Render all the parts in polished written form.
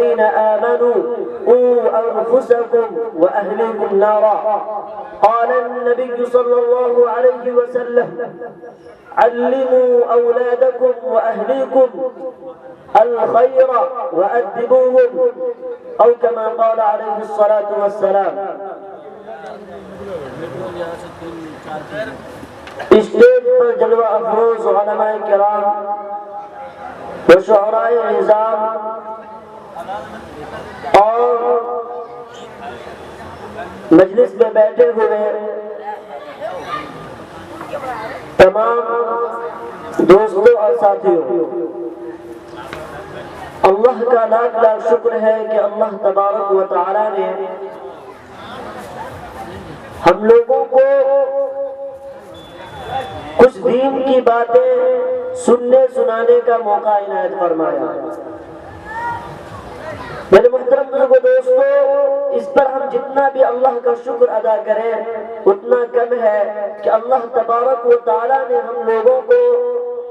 الذين آمنوا قوا أنفسكم وأهليكم نارا. قال النبي صلى الله عليه وسلم علموا أولادكم وأهليكم الخير وأدبوهم، أو كما قال عليه الصلاة والسلام. اسٹیج پر جلوہ افروز علماء کرام و شعراء عظام اور مجلس میں بیٹھے ہوئے تمام دوستوں اور ساتھیوں، اللہ کا لاکھ لاکھ شکر ہے کہ اللہ تبارک و تعالی نے ہم لوگوں کو کچھ دین کی باتیں سننے سنانے کا موقع عنایت فرمایا. میرے محترم بزرگوں دوستو، اس پر ہم جتنا بھی اللہ کا شکر ادا کریں اتنا کم ہے کہ اللہ تبارک و تعالی نے ہم لوگوں کو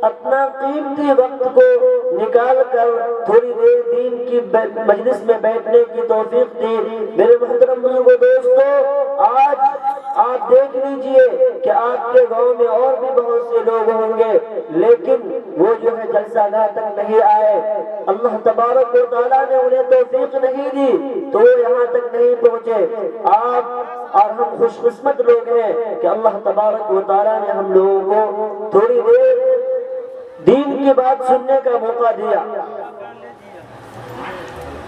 اپنا قیمتی وقت کو نکال کر تھوڑی دیر دین کی مجلس میں بیٹھنے کی توفیق دی. میرے محترم بزرگوں دوستو، آج آپ دیکھ لیجئے کہ آپ کے گاؤں میں اور بھی بہت سے لوگ ہوں گے لیکن وہ جو ہے جلسہ گاہ تک نہیں آئے. اللہ تبارک و تعالیٰ نے انہیں توفیق نہیں دی تو وہ یہاں تک نہیں پہنچے. آپ اور ہم خوش قسمت لوگ ہیں کہ اللہ تبارک و تعالیٰ نے ہم لوگوں کو تھوڑی دیر دین کی بات سننے کا موقع دیا.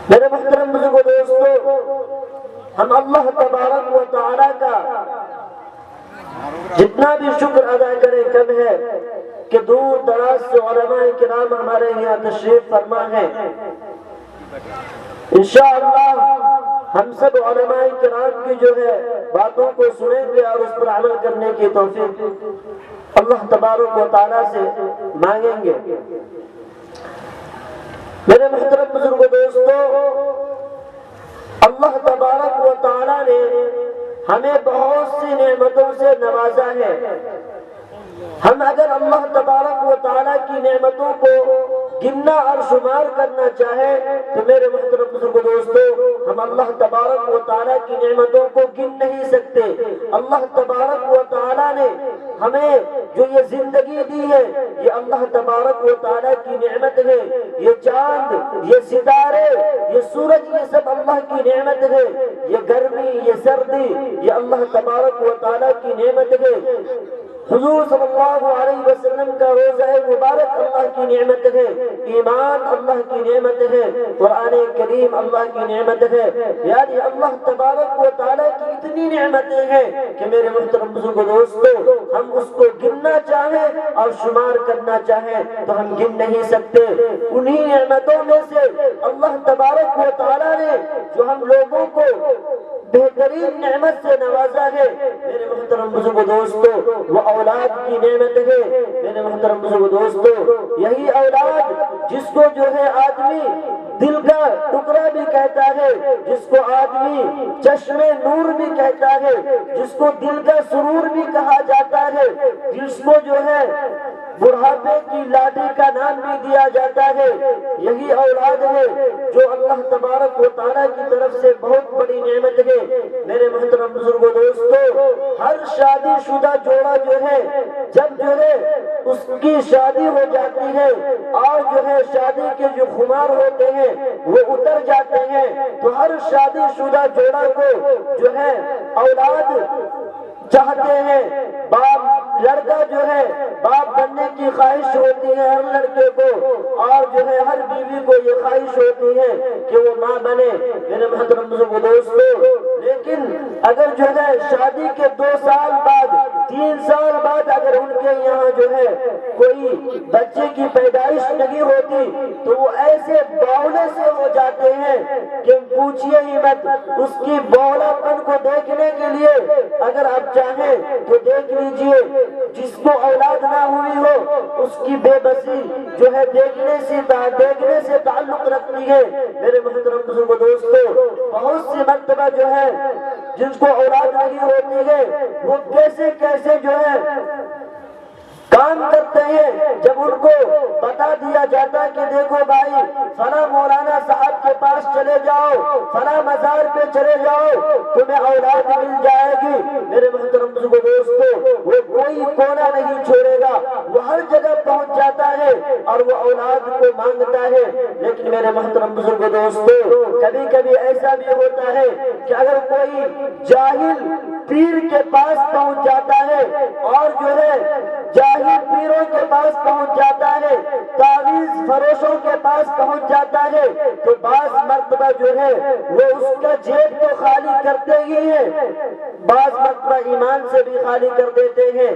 میرے محترم بزرگوں دوستو، ہم اللہ تبارک و تعالیٰ کا جتنا بھی شکر ادا کریں کم ہے کہ دور دراز سے علماء کرام ہمارے یہاں تشریف فرما ہے. انشاءاللہ ہم سب علماء کرام کی جو ہے باتوں کو سنیں گے اور اس پر عمل کرنے کی توفیق اللہ تبارک و تعالیٰ سے مانگیں گے. میرے محترم بزرگوں دوستو، اللہ تبارک و تعالیٰ نے ہمیں بہت سی نعمتوں سے نوازا ہے. ہم اگر اللہ تبارک و تعالیٰ کی نعمتوں کو گننا اور شمار کرنا چاہے تو میرے محترم بزرگوں دوستو، ہم اللہ تبارک و تعالیٰ کی نعمتوں کو گن نہیں سکتے. اللہ تبارک و تعالیٰ نے ہمیں جو یہ زندگی دی ہے یہ اللہ تبارک و تعالیٰ کی نعمت ہے. یہ چاند، یہ ستارے، یہ سورج، یہ سب اللہ کی نعمت ہے. یہ گرمی، یہ سردی، یہ اللہ تبارک و تعالیٰ کی نعمت ہے. حضور صلی اللہ علیہ وسلم کا روزہ مبارک اللہ کی نعمت ہے. ایمان اللہ کی نعمت ہے. قرآن کریم اللہ کی نعمت ہے. یعنی اللہ تبارک و تعالیٰ کی اتنی نعمتیں ہیں کہ میرے محترم بزرگوں دوستو، ہم اس کو گننا چاہیں اور شمار کرنا چاہیں تو ہم گن نہیں سکتے. انہی نعمتوں میں سے اللہ تبارک و تعالیٰ نے جو ہم لوگوں کو بہترین نعمت سے نوازا ہے میرے محترم بزرگوں دوستو، وہ اولاد کی نعمت ہے. میرے محترم بزرگوں دوستو، یہی اولاد جس کو جو ہے آدمی دل کا ٹکڑا بھی کہتا ہے، جس کو آدمی چشم نور بھی کہتا ہے، جس کو دل کا سرور بھی کہا جاتا ہے، جس کو جو ہے بڑھاپے کی لاٹھی کا نام بھی دیا جاتا ہے، یہی اولاد ہے جو اللہ تبارک و تعالیٰ کی طرف سے بہت بڑی نعمت ہے. میرے محترم بزرگوں دوستو، ہر شادی شدہ جوڑا جو ہے جب جو ہے اس کی شادی ہو جاتی ہے اور جو ہے شادی کے جو خمار ہوتے ہیں وہ اتر جاتے ہیں تو ہر شادی شدہ جوڑا کو جو ہے اولاد چاہتے ہیں. باپ لڑکا جو ہے باپ بننے کی خواہش ہوتی ہے ہر لڑکے کو، اور جو ہے ہر بیوی کو یہ خواہش ہوتی ہے کہ وہ ماں بنے. میرے محترم بزرگوں دوستو، لیکن اگر جو ہے شادی کے 2 سال بعد 3 سال بعد اگر ان کے یہاں جو ہے کوئی بچے کی پیدائش نہیں ہوتی تو وہ ایسے بولے سے ہو جاتے ہیں کہ پوچھئے ہی مت. اس کی بولا پن کو دیکھنے کے لیے اگر آپ چاہیں تو دیکھ لیجئے، جس کو اولاد نہ ہوئی ہو اس کی بے بسی جو ہے دیکھنے سے تعلق رکھتی ہے. میرے محترم بزرگوں دوستو، بہت سی مرتبہ جو ہے جس کو اولاد نہیں ہوتی ہے وہ کیسے جو ہے کام کرتے ہیں، جب ان کو بتا دیا جاتا کہ دیکھو بھائی فلاں مولانا صاحب کے پاس چلے جاؤ، فلاں مزار پہ چلے جاؤ، تمہیں اولاد مل جائے گی، میرے محترم بزرگوں دوستو وہ کوئی کونا نہیں چھوڑے گا، وہ ہر جگہ پہنچ جاتا ہے اور وہ اولاد کو مانگتا ہے۔ لیکن میرے محترم بزرگوں دوستو کبھی کبھی ایسا بھی ہوتا ہے کہ اگر کوئی جاہل پیر کے پاس پہنچ جاتا ہے اور جو ہے جاہل پیروں کے پاس پہنچ جاتا ہے، تعویذ فروشوں کے پاس پہنچ جاتا ہے، تو بعض مرتبہ جو ہے وہ اس کا جیب تو خالی کرتے ہی ہے، بعض مرتبہ ایمان سے بھی خالی کر دیتے ہیں۔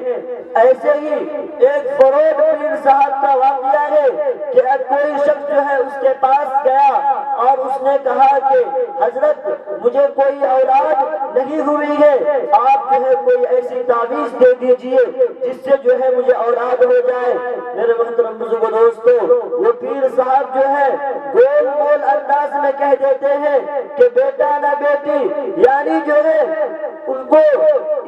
ایسے ہی ایک فروغ پیر صاحب کا واقعہ ہے کہ کوئی شخص جو ہے اس کے پاس گیا اور اس نے کہا کہ حضرت مجھے کوئی اولاد نہیں ہوئی ہے، آپ جو ہے کوئی ایسی تعویذ دے دیجئے جس سے جو ہے مجھے اولاد ہو جائے۔ میرے محترم بزرگوں دوستو وہ پیر صاحب جو ہے گول گول انداز میں کہہ دیتے ہیں کہ بیٹا نہ بیٹی، یعنی جو ہے ان کو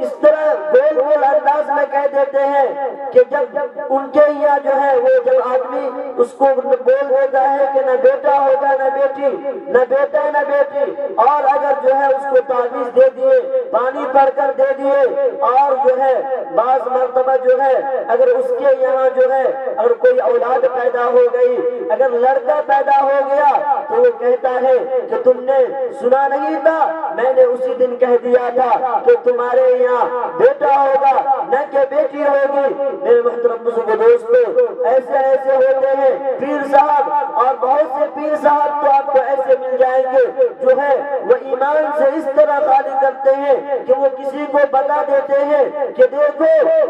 اس طرح گول گول انداز میں کہہ دیتے ہیں کہ جب ان کے یہاں جو ہے وہ جب آدمی اس کو بول دیتا ہے کہ نہ بیٹا ہوگا نہ بیٹی، نہ بیٹا نہ بیٹی، اور اگر جو ہے اس کو تعویذ دے دیے، پانی بھر کر دے دیے، اور جو ہے بعض مرتبہ جو ہے اگر اس کے یہاں جو ہے اگر کوئی اولاد پیدا ہو گئی، اگر لڑکا پیدا ہو گیا تو وہ کہتا ہے کہ تم نے سنا نہیں تھا، میں نے اسی دن کہہ دیا تھا کہ تمہارے یہاں بیٹا ہوگا نہ کہ بیٹی ہوگی۔ میرے محترم بزرگوں دوستو ایسے ایسے ہوتے ہیں پیر صاحب، اور بہت سے پیر صاحب تو آپ کو ایسے مل جائیں گے جو ہے وہ ایمان سے اس طرح خالی کرتے ہیں کہ وہ کسی کو بتا دیتے ہیں کہ دیکھو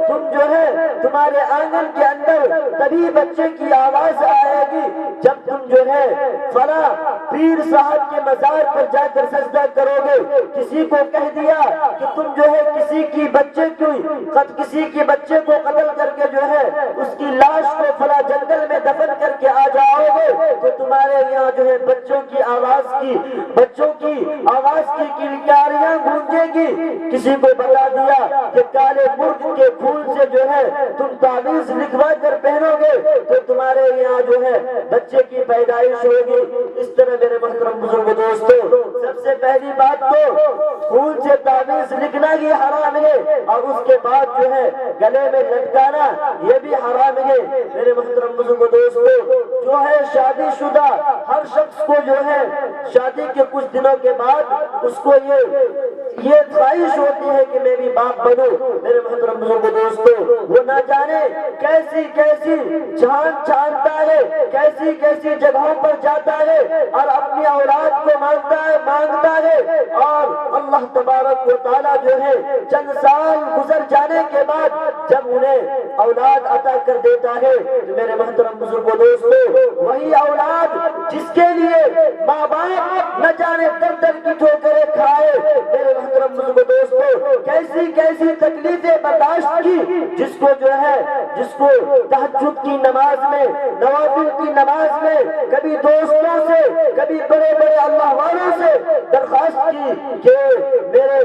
تم جو ہے تمہارے آنگن کے اندر تبھی بچے کی آواز آئے گی جب تم جو ہے فلاں پیر صاحب کے مزار پر جا کر سجدہ کرو گے۔ کسی کو کہہ دیا کہ تم جو ہے کسی کے بچے کو قتل کر کے جو ہے اس کی لاش کو فلاں جنگل میں دفن کر کے آ جاؤ گے تو تمہارے یہاں جو ہے بچوں کی آواز کی کلکاریاں گونجے گی۔ کسی کو بتا دیا کہ کالے مرغ کے خون سے جو ہے تم تعویذ لکھوا کر پہنو گے تو تمہارے یہاں جو ہے بچے کی پیدائش ہوگی۔ اس طرح میرے محترم بزرگ دوستو سب سے پہلی بات تو خون سے تعویذ لکھنا ہی حرام ہے، اور اس کے بعد جو ہے گلے میں لٹکانا یہ بھی حرام ہے۔ میرے محترم بزرگ دوستو جو ہے شادی شدہ ہر شخص کو جو ہے شادی کے کچھ دنوں کے بعد اس کو یہ خواہش ہوتی ہے کہ میں بھی باپ بنوں۔ میرے محترم بزرگ دوستو وہ نہ جانے کیسی کیسی چھانتا ہے، کیسی کیسی جگہوں پر جاتا ہے اور اپنی اولاد کو مانگتا ہے، اور اللہ تبارک و تعالیٰ جو ہے چند سال گزر جانے کے بعد جب انہیں اولاد عطا کر دیتا ہے تو میرے محترم بزرگوں دوستو وہی اولاد جس کے لیے ماں باپ نہ جانے در کی ٹھوکریں کھائے، میرے محترم بزرگوں دوستو کیسی کیسی تکلیفیں برداشت کی، جس کو تہجد کی نماز میں، نوافل کی نماز میں کبھی دوستوں سے، کبھی بڑے بڑے اللہ والوں سے درخواست کی کہ میرے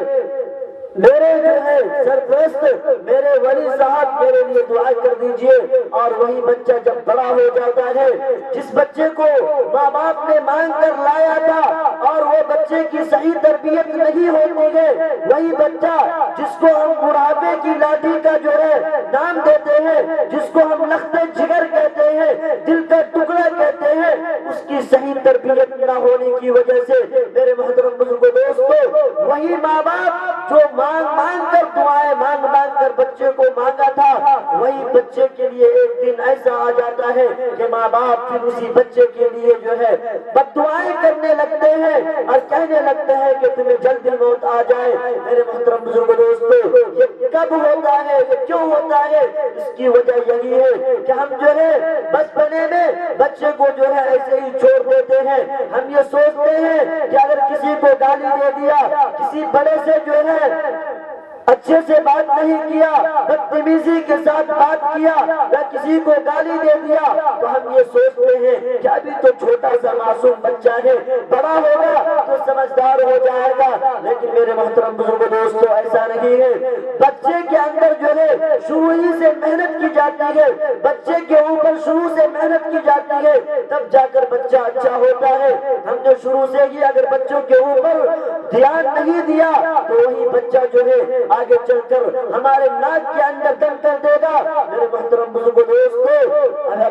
جو ہے سرپرست میرے ولی صاحب میرے لیے دعا کر دیجئے، اور وہی بچہ جب بڑا ہو جاتا ہے جس بچے کو ماں باپ نے مانگ کر لایا تھا اور وہ بچے کی صحیح تربیت نہیں ہوتی ہے، وہی بچہ جس کو ہم بڑھاپے کی لاٹھی کا جو ہے نام دیتے ہیں، جس کو ہم لخت جگر کہتے ہیں، دل کا ٹکڑا کہتے ہیں، اس کی صحیح تربیت نہ ہونے کی وجہ سے میرے محترم بزرگوں دوستو وہی ماں باپ جو مانگ کر دعائیں مانگ کر بچے کو مانگا تھا، وہی بچے کے لیے ایک دن ایسا آ جاتا ہے کہ ماں باپ پھر اسی بچے کے لیے جو ہے بد دعائیں کرنے لگتے ہیں اور کہنے لگتے ہیں کہ تمہیں جلدی موت آ جائے۔ میرے محترم بزرگ دوستو یہ کب ہوتا ہے، یہ کیوں ہوتا ہے؟ اس کی وجہ یہی ہے کہ ہم جو ہے بچپنے میں بچے کو جو ہے ایسے ہی چھوڑ دیتے ہیں۔ ہم یہ سوچتے ہیں کہ اگر کسی کو گالی دے دیا، کسی بڑے سے جو ہے اچھے سے بات نہیں کیا، بدتمیزی کے ساتھ بات کیا یا کسی کو گالی دے دیا تو ہم یہ سوچتے ہیں کہ ابھی تو چھوٹا سا معصوم بچہ ہے، بڑا ہوگا تو سمجھدار ہو جائے گا۔ لیکن میرے محترم بزرگ دوستو، ایسا نہیں ہے۔ بچے کے اندر جو ہے شروع ہی سے محنت کی جاتی ہے، بچے کے اوپر شروع سے محنت کی جاتی ہے، تب جا کر بچہ اچھا ہوتا ہے۔ ہم نے شروع سے ہی اگر بچوں کے اوپر دھیان نہیں دیا تو وہی بچہ جو ہے آگے چل کر ہمارے ناک کے اندر دم کر دے گا۔ میرے محترم بزرگ دوستو،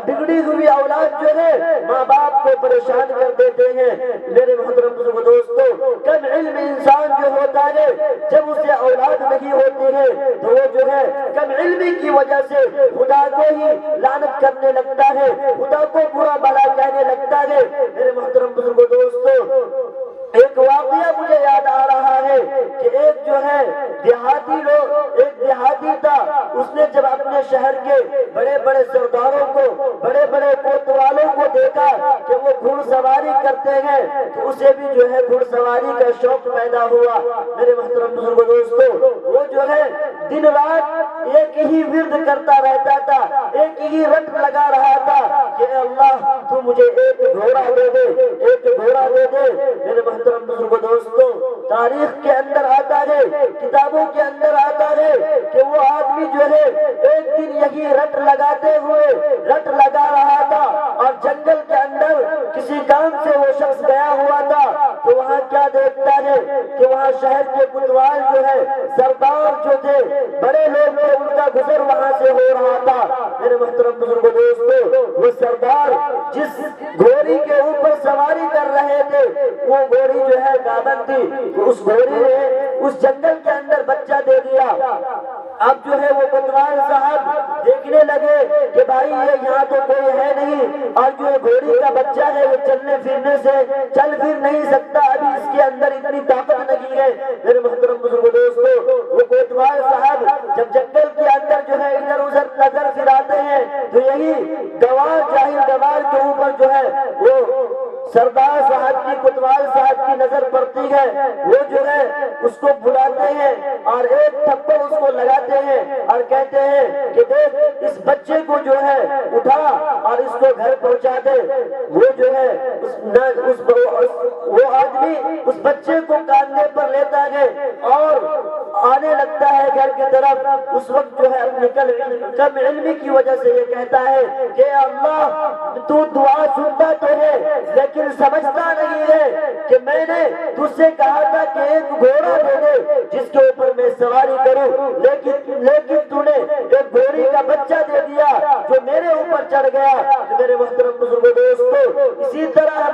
بگڑی ہوئی اولاد جو ہے ماں باپ کو پریشان کر دیتے ہیں۔ میرے محترم بزرگ دوستو، کم علم انسان جو ہوتا ہے جب اسے اولاد نہیں ہوتی ہے تو وہ جو ہے کم علمی کی وجہ سے خدا کو ہی لعنت کرنے لگتا ہے، خدا کو برا بھلا کہنے لگتا ہے۔ میرے محترم بزرگ دوستو، ایک واقعہ مجھے یاد آ رہا ہے کہ ایک جو ہے دیہاتی تھا، اس نے جب اپنے شہر کے بڑے بڑے سرداروں کو، بڑے بڑے کوتوالوں کو دیکھا کہ وہ گھڑ سواری کرتے ہیں تو اسے بھی جو ہے گھڑ سواری کا شوق پیدا ہوا۔ میرے محترم بزرگ دوستو، وہ جو ہے دن رات ایک ہی ورد کرتا رہتا تھا، ایک ہی رٹ لگا رہا تھا کہ اے اللہ تو مجھے ایک گھوڑا دے دے، ایک گھوڑا دے دے۔ میرے محترم بزرگ دوستو، تاریخ کے اندر آتا ہے، کتابوں کے اندر آتا ہے کہ وہ آدمی جو ہے ایک دن یہی رٹ لگاتے ہوئے رٹ لگا رہا تھا اور جنگل کے اندر کسی کام سے وہ شخص گیا ہوا تھا تو وہاں کیا دیکھتا ہے کہ وہاں شہر کے کوتوال جو ہے، سردار جو تھے، بڑے لوگ تھے، ان کا گزر وہاں سے ہو رہا تھا۔ میرے محترم بزرگ دوستو، وہ سردار جس گھوڑی کے اوپر سواری کر رہے تھے وہ گھوڑی جو ہے گامن تھی، اس گھوڑی نے اس جنگل کے اندر بچہ دے دیا۔ اب جو ہے وہ کوتوال صاحب دیکھنے لگے کہ بھائی یہ یہاں تو کوئی ہے نہیں، اور جو گھوڑی کا بچہ ہے وہ چلنے پھرنے سے چل پھر نہیں سکتا، ابھی اس کے اندر اتنی طاقت نہیں ہے۔ میرے محترم بزرگ دوستو، وہ کوتوال صاحب جب جنگل کے اندر جو ہے ادھر ادھر نظر پھراتے ہیں تو یہی گوار جاہل گوار کے اوپر جو ہے وہ سردار صاحب کی، کوتوال صاحب کی نظر پڑتی ہے۔ وہ جو ہے اس کو بلاتے ہیں اور ایک تھپڑ اس کو لگاتے ہیں اور کہتے ہیں کہ دیکھ اس بچے کو جو ہے اٹھا اور اس کو گھر پہنچا دے۔ وہ جو ہے وہ آدمی اس بچے کو کاندھے پر لیتا ہے اور آنے لگتا ہے گھر کی طرف۔ اس وقت جو ہے اپنی کم علمی کی وجہ سے یہ کہتا ہے کہ اللہ تو دعا سنتا تو ہے لیکن سمجھتا نہیں ہے کہ میں نے تجھ سے کہا تھا کہ ایک گھوڑا دے دے جس کے اوپر میں سواری کروں، لیکن تو نے ایک گھوڑی کا بچہ دے دیا جو میرے اوپر چڑھ گیا۔ میرے محترم بزرگ دوستو، اسی طرح